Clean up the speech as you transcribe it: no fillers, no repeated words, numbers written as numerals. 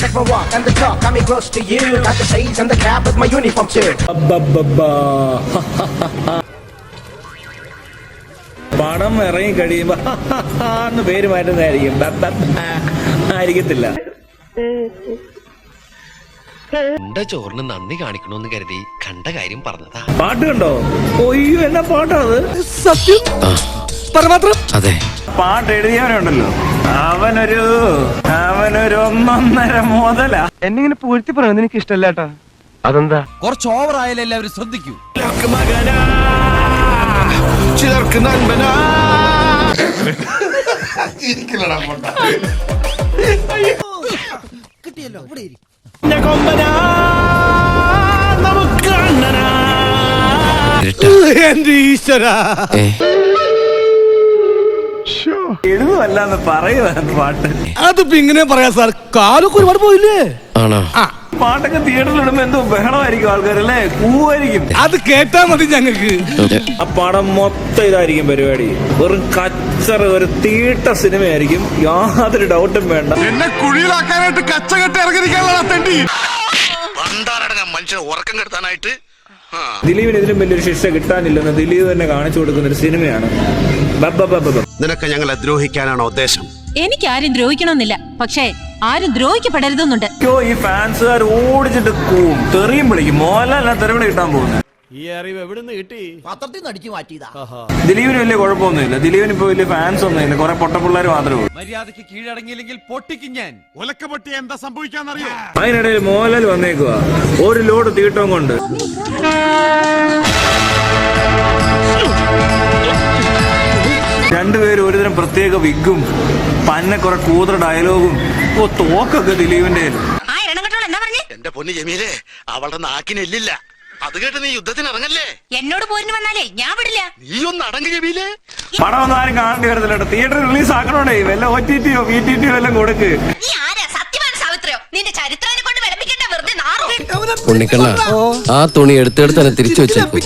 Check my walk and the talk, got me close to you. Got the shades and the cap with my uniform too. പണം ഇറങ്ങി കഴിയുമ്പോ പേര് മാറ്റുന്നതായിരിക്കും. ആയിരിക്കത്തില്ല. ചോറിന് നന്ദി കാണിക്കണമെന്ന് കരുതി കണ്ട കാര്യം പറഞ്ഞതാ. പാട്ട് കണ്ടോ? ഒയ്യോ, എന്നാ പാട്ടാത്? സത്യം അതെ. പാട്ട് എഴുതിയവനുണ്ടല്ലോ, അവനൊരു 1.5 മുതലാ. എന്നിങ്ങനെ പൂഴ്ത്തി പറയുന്നത് എനിക്ക് ഇഷ്ടമല്ല. അതെന്താ? കുറച്ച് ഓവർ ആയാലും എല്ലാവരും ശ്രദ്ധിക്കൂ. ചിലർക്ക് നൻപനാ. കിട്ടിയല്ലോ, ഇവിടെ എന്റെ ഈശ്വര, എഴുതുമല്ലാന്ന് പറയുവാന്ന് പാട്ട്. അതിപ്പോ ഇങ്ങനെ പറയാ സാർ, കാലൊക്കെ ഒരുപാട് പോയില്ലേ? ആണോ? പാട്ടൊക്കെ തിയേറ്ററിൽ ഇടുമ്പോ എന്തോ ബഹളമായിരിക്കും, ആൾക്കാരല്ലേ കൂവായിരിക്കും. അത് കേട്ടാ മതി ഞങ്ങക്ക്. ആ പടം മൊത്തം ഇതായിരിക്കും പരിപാടി. വെറും കച്ചറ, ഒരു തീട്ട സിനിമയായിരിക്കും, യാതൊരു ഡൗട്ടും വേണ്ട. എന്നെ കുഴിയിലാക്കാനായിട്ട് കച്ചകെട്ട് ഇറങ്ങിയിരിക്കാനുള്ള തെണ്ടി മനുഷ്യനെ ഉറക്കം കെടുത്താനായിട്ട്. ദിലീപിന് ഇതിലും വലിയൊരു ശിക്ഷ കിട്ടാനില്ലെന്ന് ദിലീപ് തന്നെ കാണിച്ചു കൊടുക്കുന്ന ഒരു സിനിമയാണ്. നിനക്ക് ഞങ്ങളെ ദ്രോഹിക്കാനാണോ ഉദ്ദേശം? എനിക്ക് ആരും ദ്രോഹിക്കണമെന്നില്ല, പക്ഷേ ആരും ദ്രോഹിക്കപ്പെടരുതെന്നുണ്ട്. ഈ ഫാൻസുകാർ ഓടിച്ചിട്ട് കൂവും, തെറിയും വിളിക്കും. മോഹൻലാലിനെ തെറിവിളി കിട്ടാൻ പോകുന്നത്. ഈ അറിവ് എവിടുന്ന് കിട്ടി? പത്രത്തിൽ നിന്ന് അടിച്ചു മാറ്റിയതാ. ദിലീപിന് വലിയ കുഴപ്പമൊന്നുമില്ല. ദിലീപിന് ഇപ്പൊ വലിയ ഫാൻസ് ഒന്നുമില്ല, കുറെ പൊട്ടപ്പിള്ളേർ മാത്രമേ ഉള്ളൂ. മര്യാദക്ക് കീഴടങ്ങിയില്ലെങ്കിൽ പൊട്ടിക്കും ഞാൻ. ഒലക്കപ്പൊട്ടി എന്താ സംഭവിക്കാന്നറിയോ? അതിനിടയിൽ മോഹൻലാൽ വന്നേക്കുക ഒരു ലോഡ് തീട്ടവും കൊണ്ട്. രണ്ടുപേരും ഒരുതരം പ്രത്യേക വിഗും പന്നെ കുറെ കൂതറ ഡയലോഗും. തോക്കൊക്കെ ദിലീപിന്റെ. എന്റെ പൊന്ന് ജമീലേ, അവളുടെ നാക്കിനില്ല. അത് കേട്ട് നീ യുദ്ധത്തിന് ഇറങ്ങല്ലേ? എന്നോട് പോരിന് വന്നാലേ ഞാൻ വിടില്ല. നീ ഒന്ന് അടങ്ങ് ജമീലേ. പടം ഒന്നും ആരും കാണേണ്ടി വരത്തില്ല. തിയേറ്റർ റിലീസ് ആക്കണോണ്ടേ വല്ല OTT യോ VTT യോ എല്ലാം കൊടുക്ക്. നീ ആരാ? സത്യമാണ് സാവിത്രിയോ? നിന്റെ ചരിത്രം കൊണ്ട് വിളമ്പിക്കണ്ട, വെറുതെ നാറും. ഉണ്ണിക്കണ്ണ, ആ തുണി എടുത്തെടുത്ത് തന്നെ തിരിച്ചു വെച്ചേക്കും.